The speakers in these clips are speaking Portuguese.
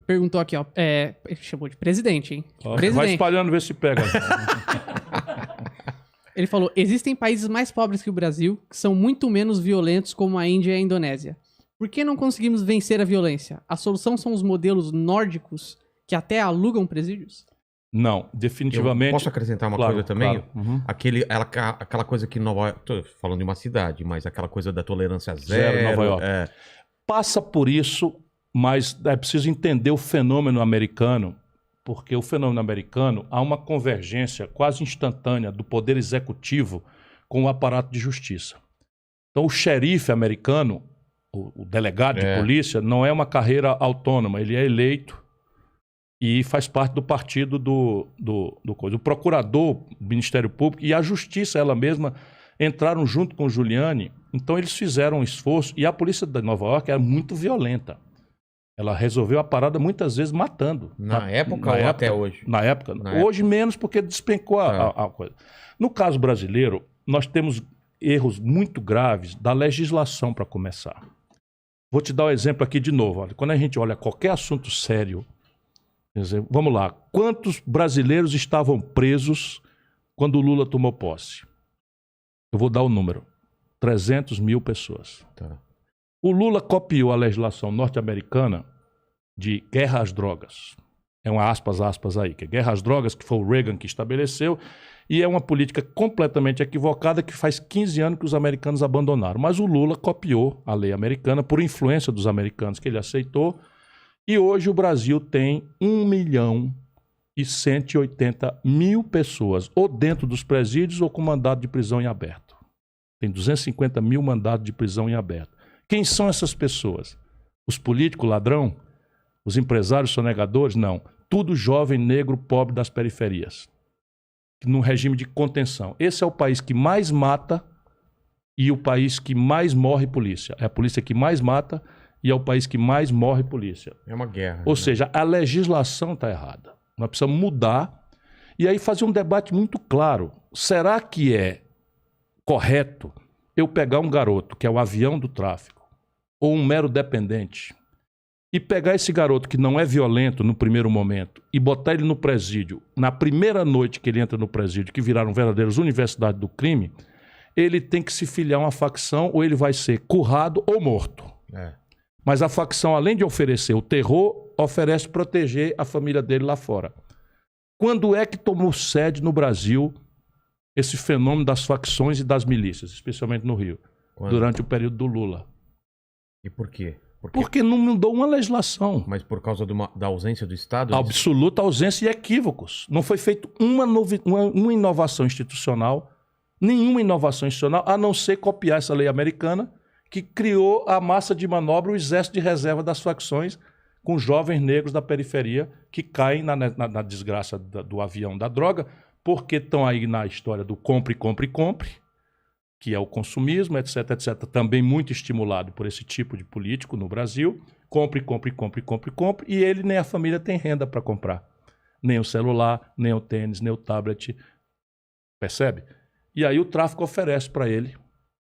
perguntou aqui, ó. Ele chamou de presidente, hein? Vai espalhando, ver se pega. Ele falou, existem países mais pobres que o Brasil, que são muito menos violentos, como a Índia e a Indonésia. Por que não conseguimos vencer a violência? A solução são os modelos nórdicos, que até alugam presídios? Não, definitivamente... Eu posso acrescentar uma coisa também? Claro. Uhum. Aquela coisa que Nova York... Tô falando de uma cidade, mas aquela coisa da tolerância zero... Nova York. Passa por isso, mas é preciso entender o fenômeno americano, porque o fenômeno americano há uma convergência quase instantânea do poder executivo com o aparato de justiça. Então o xerife americano, o delegado de polícia, não é uma carreira autônoma, ele é eleito e faz parte do partido do coisa. O procurador, o Ministério Público e a justiça ela mesma entraram junto com o Giuliani, então eles fizeram um esforço e a polícia de Nova York era muito violenta. Ela resolveu a parada muitas vezes matando. Na época ou até hoje? Na época. Hoje menos porque despencou a coisa. No caso brasileiro, nós temos erros muito graves da legislação para começar. Vou te dar um exemplo aqui de novo. Olha, quando a gente olha qualquer assunto sério, vamos lá, quantos brasileiros estavam presos quando o Lula tomou posse? Eu vou dar o número. 300 mil pessoas. Tá. O Lula copiou a legislação norte-americana de guerra às drogas. É uma aspas aí, que é guerra às drogas, que foi o Reagan que estabeleceu, e é uma política completamente equivocada que faz 15 anos que os americanos abandonaram. Mas o Lula copiou a lei americana por influência dos americanos que ele aceitou, e hoje o Brasil tem 1.180.000 pessoas, ou dentro dos presídios ou com mandado de prisão em aberto. Tem 250 mil mandados de prisão em aberto. Quem são essas pessoas? Os políticos ladrão? Os empresários sonegadores? Não. Tudo jovem, negro, pobre das periferias. Num regime de contenção. Esse é o país que mais mata e o país que mais morre polícia. É a polícia que mais mata e é o país que mais morre polícia. É uma guerra. Ou seja, a legislação está errada. Nós precisamos mudar e aí fazer um debate muito claro. Será que é correto eu pegar um garoto que é o avião do tráfico ou um mero dependente e pegar esse garoto que não é violento no primeiro momento e botar ele no presídio, na primeira noite que ele entra no presídio, que viraram verdadeiras universidades do crime, ele tem que se filiar a uma facção ou ele vai ser currado ou morto. Mas a facção, além de oferecer o terror, oferece proteger a família dele lá fora. Quando é que tomou sede no Brasil esse fenômeno das facções e das milícias, especialmente no Rio? Quando? Durante o período do Lula. E por quê? Porque não mudou uma legislação. Mas por causa da ausência do Estado? Absoluta ausência e equívocos. Não foi feita uma inovação institucional, nenhuma inovação institucional, a não ser copiar essa lei americana que criou a massa de manobra, o exército de reserva das facções, com jovens negros da periferia que caem na desgraça do avião da droga, porque estão aí na história do compre, compre, compre, que é o consumismo, etc, etc. Também muito estimulado por esse tipo de político no Brasil. Compre, compre, compre, compre, compre. E ele nem a família tem renda para comprar. Nem o celular, nem o tênis, nem o tablet. Percebe? E aí o tráfico oferece para ele.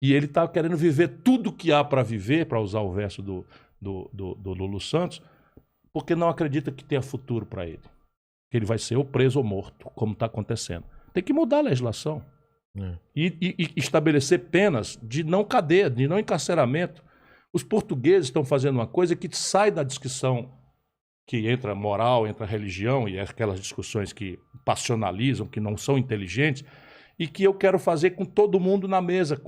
E ele está querendo viver tudo que há para viver, para usar o verso do Lulu Santos, porque não acredita que tenha futuro para ele. Que ele vai ser ou preso ou morto, como está acontecendo. Tem que mudar a legislação. E estabelecer penas de não cadeia, de não encarceramento. Os portugueses estão fazendo uma coisa que sai da discussão que entra moral, entra religião, e aquelas discussões que passionalizam, que não são inteligentes, e que eu quero fazer com todo mundo na mesa,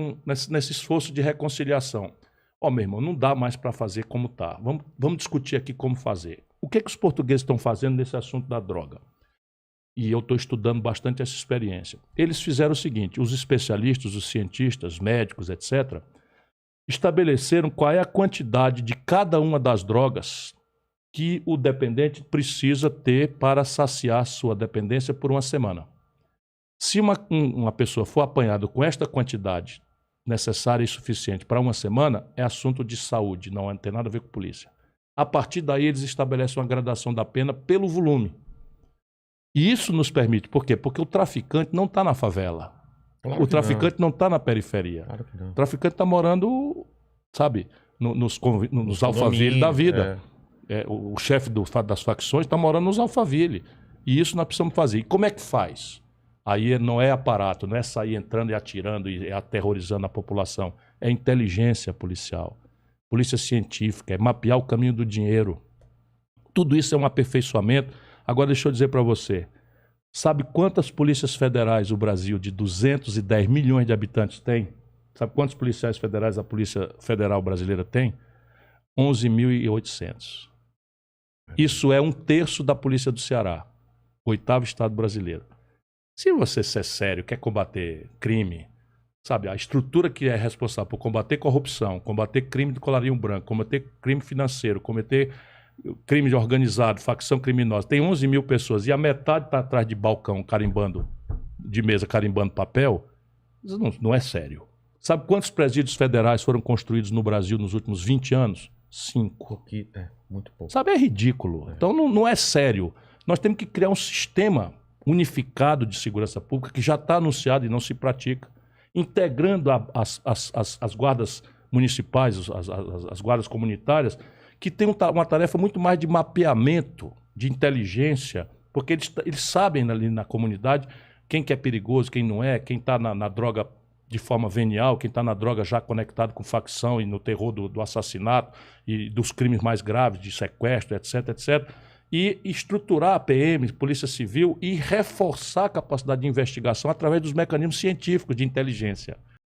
nesse esforço de reconciliação. Meu irmão, não dá mais para fazer como está. Vamos discutir aqui como fazer. O que os portugueses estão fazendo nesse assunto da droga? E eu estou estudando bastante essa experiência. Eles fizeram o seguinte, os especialistas, os cientistas, médicos, etc., estabeleceram qual é a quantidade de cada uma das drogas que o dependente precisa ter para saciar sua dependência por uma semana. Se uma pessoa for apanhada com esta quantidade necessária e suficiente para uma semana, é assunto de saúde, não tem nada a ver com polícia. A partir daí, eles estabelecem uma gradação da pena pelo volume. E isso nos permite, por quê? Porque o traficante não está na favela. Claro o traficante não está na periferia. Claro que não. O traficante está morando, sabe, nos Alphaville da vida. o chefe das facções está morando nos Alphaville. E isso nós precisamos fazer. E como é que faz? Aí não é aparato, não é sair entrando e atirando e aterrorizando a população. É inteligência policial, polícia científica, é mapear o caminho do dinheiro. Tudo isso é um aperfeiçoamento. Agora deixa eu dizer para você, sabe quantas polícias federais o Brasil, de 210 milhões de habitantes, tem? Sabe quantos policiais federais a Polícia Federal Brasileira tem? 11.800. Isso é 1/3 da Polícia do Ceará, 8º estado brasileiro. Se você ser sério, quer combater crime, sabe, a estrutura que é responsável por combater corrupção, combater crime de colarinho branco, combater crime financeiro, cometer crime organizado, facção criminosa, tem 11 mil pessoas e a metade está atrás de balcão de mesa carimbando papel, isso não é sério. Sabe quantos presídios federais foram construídos no Brasil nos últimos 20 anos? 5. Muito pouco. Sabe, é ridículo. Então não é sério. Nós temos que criar um sistema unificado de segurança pública que já está anunciado e não se pratica, integrando as guardas municipais, as guardas comunitárias, que tem uma tarefa muito mais de mapeamento, de inteligência, porque eles sabem ali na comunidade quem que é perigoso, quem não é, quem está na droga de forma venial, quem está na droga já conectado com facção e no terror do assassinato e dos crimes mais graves, de sequestro, etc, etc. E estruturar a PM, Polícia Civil, e reforçar a capacidade de investigação através dos mecanismos científicos de inteligência.